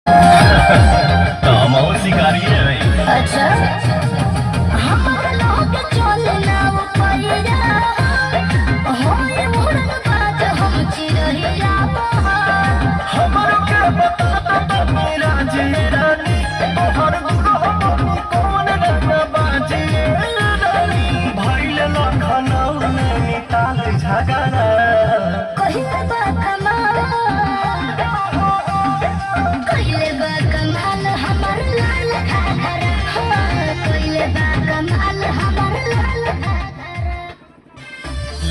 हम और शिकारी है भाई। अच्छा हमारा लोग चलना पैरा होए मुरन बाज हम चिरहिया बहार हमरो के बता तो मेरा रानी तोहर गुरह बनी कौन रत्न बाजे रानी भइल लखनऊ नैनीताल झगड़ा कहिले बा कमाल हमर लाल घाघरा कहिले बा कमाल हमर लाल घाघरा।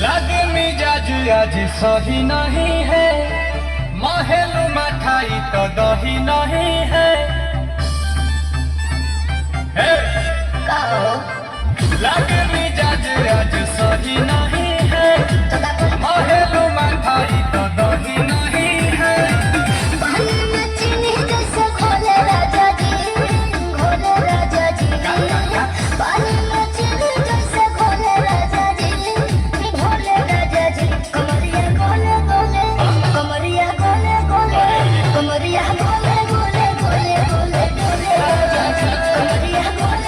लगे मिजाज आज सही नहीं है महलू मठाई तो दही नहीं है कहो लगे मिजाज आज सही नहीं है महलू मठाई तो दही नहीं है पानी में चीनी जैसे घोले राजा जी पानी में चीनी जैसे घोले राजा जी कमरिया गोले गोले कमरिया गोले गोले कमरिया गोले गोले गोले गोले गोले राजा जी कमरिया गोले